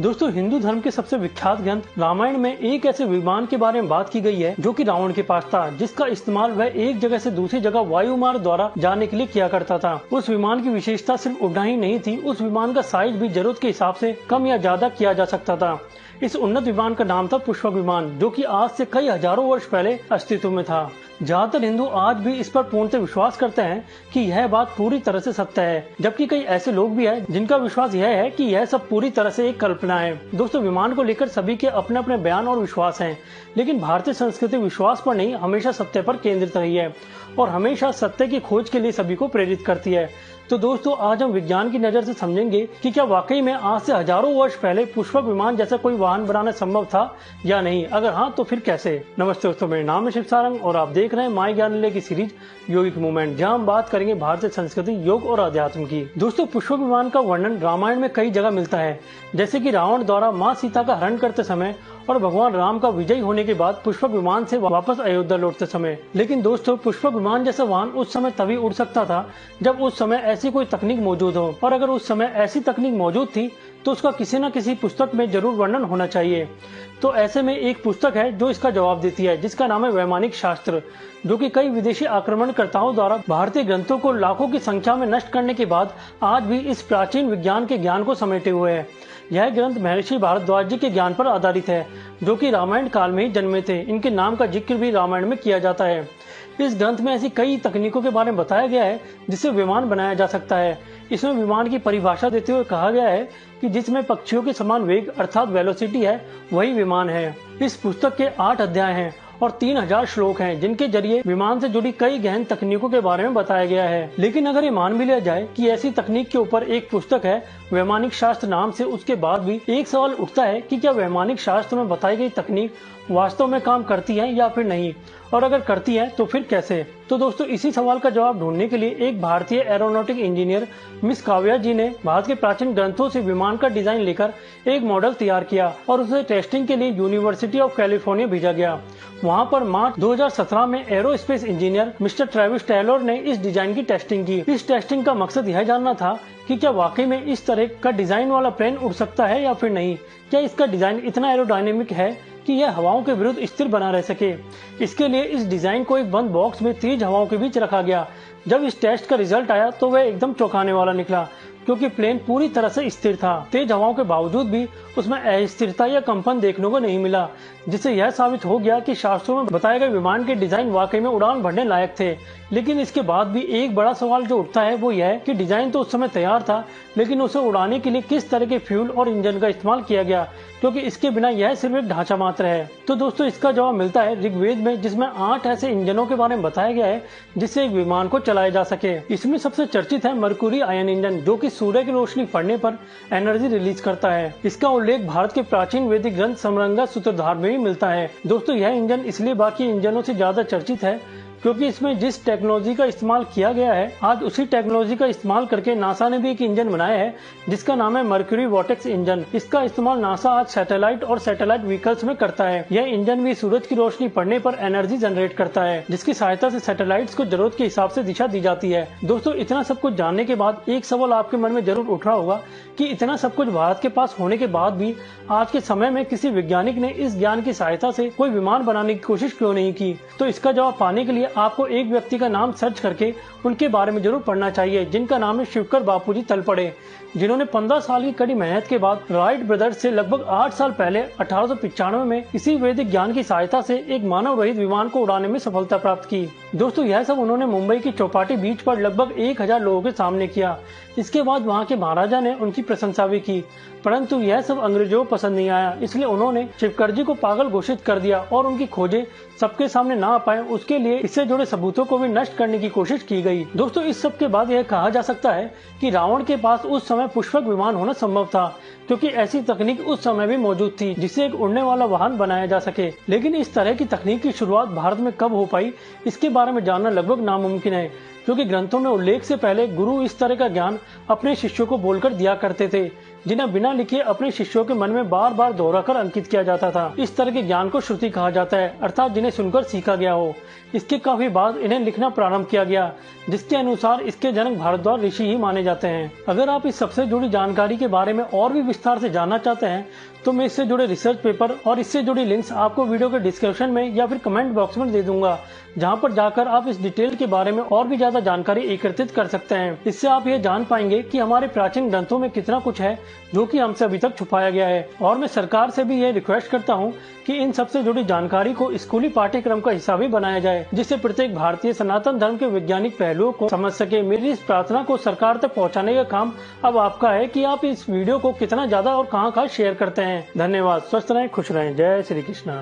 दोस्तों, हिंदू धर्म के सबसे विख्यात ग्रंथ रामायण में एक ऐसे विमान के बारे में बात की गई है जो कि रावण के पास था, जिसका इस्तेमाल वह एक जगह से दूसरी जगह वायु मार्ग द्वारा जाने के लिए किया करता था। उस विमान की विशेषता सिर्फ उड़ना ही नहीं थी, उस विमान का साइज भी जरूरत के हिसाब से कम या ज्यादा किया जा सकता था। इस उन्नत विमान का नाम था पुष्पक विमान, जो कि आज से कई हजारों वर्ष पहले अस्तित्व में था। ज्यादातर हिंदू आज भी इस पर पूर्णतः विश्वास करते हैं कि यह बात पूरी तरह से सत्य है, जबकि कई ऐसे लोग भी हैं जिनका विश्वास यह है कि यह सब पूरी तरह से एक कल्पना है। दोस्तों, विमान को लेकर सभी के अपने अपने बयान और विश्वास हैं, लेकिन भारतीय संस्कृति विश्वास पर नहीं, हमेशा सत्य पर केंद्रित रही है और हमेशा सत्य की खोज के लिए सभी को प्रेरित करती है। तो दोस्तों, आज हम विज्ञान की नजर से समझेंगे कि क्या वाकई में आज से हजारों वर्ष पहले पुष्पक विमान जैसा कोई वाहन बनाना संभव था या नहीं। अगर हाँ, तो फिर कैसे। नमस्ते दोस्तों, मेरा नाम है शिव सारंग और आप देख रहे हैं माय ज्ञानालय की सीरीज योगिक मूवमेंट, जहां हम बात करेंगे भारतीय संस्कृति, योग और अध्यात्म की। दोस्तों, पुष्पक विमान का वर्णन रामायण में कई जगह मिलता है, जैसे कि रावण द्वारा माँ सीता का हरण करते समय और भगवान राम का विजयी होने के बाद पुष्पक विमान से वापस अयोध्या लौटते समय। लेकिन दोस्तों, पुष्पक विमान जैसा वाहन उस समय तभी उड़ सकता था जब उस समय ऐसी कोई तकनीक मौजूद हो, और अगर उस समय ऐसी तकनीक मौजूद थी तो उसका किसी न किसी पुस्तक में जरूर वर्णन होना चाहिए। तो ऐसे में एक पुस्तक है जो इसका जवाब देती है, जिसका नाम है वैमानिक शास्त्र, जो कि कई विदेशी आक्रमणकर्ताओं द्वारा भारतीय ग्रंथों को लाखों की संख्या में नष्ट करने के बाद आज भी इस प्राचीन विज्ञान के ज्ञान को समेटे हुए है। यह ग्रंथ महर्षि भारद्वाज जी के ज्ञान पर आधारित है, जो कि रामायण काल में ही जन्मे थे। इनके नाम का जिक्र भी रामायण में किया जाता है। इस ग्रंथ में ऐसी कई तकनीकों के बारे में बताया गया है जिससे विमान बनाया जा सकता है। इसमें विमान की परिभाषा देते हुए कहा गया है कि जिसमें पक्षियों के समान वेग अर्थात वेलोसिटी है, वही विमान है। इस पुस्तक के 8 अध्याय हैं और 3000 श्लोक हैं, जिनके जरिए विमान से जुड़ी कई गहन तकनीकों के बारे में बताया गया है। लेकिन अगर ये मान भी लिया जाए कि ऐसी तकनीक के ऊपर एक पुस्तक है वैमानिक शास्त्र नाम से, उसके बाद भी एक सवाल उठता है कि क्या वैमानिक शास्त्र में बताई गई तकनीक वास्तव में काम करती है या फिर नहीं, और अगर करती है तो फिर कैसे। तो दोस्तों, इसी सवाल का जवाब ढूंढने के लिए एक भारतीय एरोनॉटिक इंजीनियर मिस काव्या जी ने भारत के प्राचीन ग्रंथों से विमान का डिजाइन लेकर एक मॉडल तैयार किया और उसे टेस्टिंग के लिए यूनिवर्सिटी ऑफ कैलिफोर्निया भेजा गया। वहां पर मार्च 2017 में aerospace engineer mister Travis Taylor ने इस डिजाइन की टेस्टिंग की। इस टेस्टिंग का मकसद यह जानना था कि क्या वाकई में इस तरह का डिजाइन वाला प्लेन उड़ सकता है या फिर नहीं। क्या इसका डिजाइन इतना एरोडायनेमिक है कि यह हवाओं के विरुद्ध स्थिर बना रह सके। इसके लिए इस डिजाइन को एक बंद बॉक्स में तेज हवाओं के बीच रखा गया। जब इस टेस्ट का रिजल्ट आया तो वह एकदम चौंकाने वाला निकला, क्योंकि प्लेन पूरी तरह से स्थिर था। तेज हवाओं के बावजूद भी उसमें अस्थिरता या कंपन देखने को नहीं मिला, जिससे यह साबित हो गया कि शास्त्रों में बताए गए विमान के डिजाइन वाकई में उड़ान भरने लायक थे। लेकिन इसके बाद भी एक बड़ा सवाल जो उठता है वो यह है कि डिजाइन तो उस समय तैयार था, लेकिन उसे उड़ाने के लिए किस तरह के फ्यूल और इंजन का इस्तेमाल किया गया, क्योंकि इसके बिना यह सिर्फ एक ढांचा मात्र है। तो दोस्तों, इसका जवाब मिलता है ऋग्वेद में, जिसमें 8 ऐसे इंजनों के बारे में बताया गया है जिससे एक विमान को चलाया जा सके। इसमें सबसे चर्चित है मरकुरी आयन इंजन, जो कि सूर्य की रोशनी पड़ने पर एनर्जी रिलीज करता है। इसका उल्लेख भारत के प्राचीन वैदिक ग्रंथ समरंगा सूत्रधार में भी मिलता है। दोस्तों, यह इंजन इसलिए बाकी इंजनों से ज्यादा चर्चित है क्योंकि इसमें जिस टेक्नोलॉजी का इस्तेमाल किया गया है, आज उसी टेक्नोलॉजी का इस्तेमाल करके नासा ने भी एक इंजन बनाया है जिसका नाम है मर्क्यूरी वोर्टेक्स इंजन। इसका इस्तेमाल नासा आज सैटेलाइट और सैटेलाइट व्हीकल्स में करता है। यह इंजन भी सूरज की रोशनी पड़ने पर एनर्जी जनरेट करता है, जिसकी सहायता से सैटेलाइट्स को जरूरत के हिसाब से दिशा दी जाती है। दोस्तों, इतना सब कुछ जानने के बाद एक सवाल आपके मन में जरूर उठ रहा होगा कि इतना सब कुछ भारत के पास होने के बाद भी आज के समय में किसी वैज्ञानिक ने इस ज्ञान की सहायता से कोई विमान बनाने की कोशिश क्यों नहीं की। तो इसका जवाब पाने के लिए आपको एक व्यक्ति का नाम सर्च करके उनके बारे में जरूर पढ़ना चाहिए, जिनका नाम है शिवकर बापूजी तलपड़े, जिन्होंने 15 साल की कड़ी मेहनत के बाद राइट ब्रदर्स से लगभग 8 साल पहले 1895 में इसी वैदिक ज्ञान की सहायता से एक मानव रहित विमान को उड़ाने में सफलता प्राप्त की। दोस्तों, यह सब उन्होंने मुंबई की चौपाटी बीच पर लगभग 1000 लोगों के सामने किया। इसके बाद वहाँ के महाराजा ने उनकी प्रशंसा भी की, परंतु यह सब अंग्रेजों को पसंद नहीं आया। इसलिए उन्होंने शिवकर जी को पागल घोषित कर दिया और उनकी खोजें सबके सामने ना आ पाए, उसके लिए इससे जुड़े सबूतों को भी नष्ट करने की कोशिश की गई। दोस्तों, इस सब के बाद यह कहा जा सकता है कि रावण के पास उस समय पुष्पक विमान होना संभव था, क्योंकि ऐसी तकनीक उस समय भी मौजूद थी जिससे एक उड़ने वाला वाहन बनाया जा सके। लेकिन इस तरह की तकनीक की शुरुआत भारत में कब हो पाई, इसके बारे में जानना लगभग नामुमकिन है, क्योंकि ग्रंथों में उल्लेख से पहले गुरु इस तरह का ज्ञान अपने शिष्यों को बोलकर दिया करते थे। जिन्हें बिना लिखे अपने शिष्यों के मन में बार बार दोहराकर अंकित किया जाता था। इस तरह के ज्ञान को श्रुति कहा जाता है, अर्थात जिन्हें सुनकर सीखा गया हो। इसके काफी बाद इन्हें लिखना प्रारंभ किया गया, जिसके अनुसार इसके जनक भारद्वाज ऋषि ही माने जाते हैं। अगर आप इस सबसे जुड़ी जानकारी के बारे में और भी विस्तार से जानना चाहते हैं तो मैं इससे जुड़े रिसर्च पेपर और इससे जुड़ी लिंक्स आपको वीडियो के डिस्क्रिप्शन में या फिर कमेंट बॉक्स में दे दूंगा, जहां पर जाकर आप इस डिटेल के बारे में और भी ज्यादा जानकारी एकत्रित कर सकते हैं। इससे आप ये जान पाएंगे कि हमारे प्राचीन ग्रंथों में कितना कुछ है जो कि हमसे अभी तक छुपाया गया है। और मैं सरकार से भी ये रिक्वेस्ट करता हूँ कि इन सबसे जुड़ी जानकारी को स्कूली पाठ्यक्रम का हिस्सा भी बनाया जाए, जिससे प्रत्येक भारतीय सनातन धर्म के वैज्ञानिक पहलुओं को समझ सके। मेरी इस प्रार्थना को सरकार तक पहुँचाने का काम अब आपका है कि आप इस वीडियो को कितना ज्यादा और कहाँ शेयर करते हैं। धन्यवाद। स्वस्थ रहें, खुश रहें। जय श्री कृष्ण।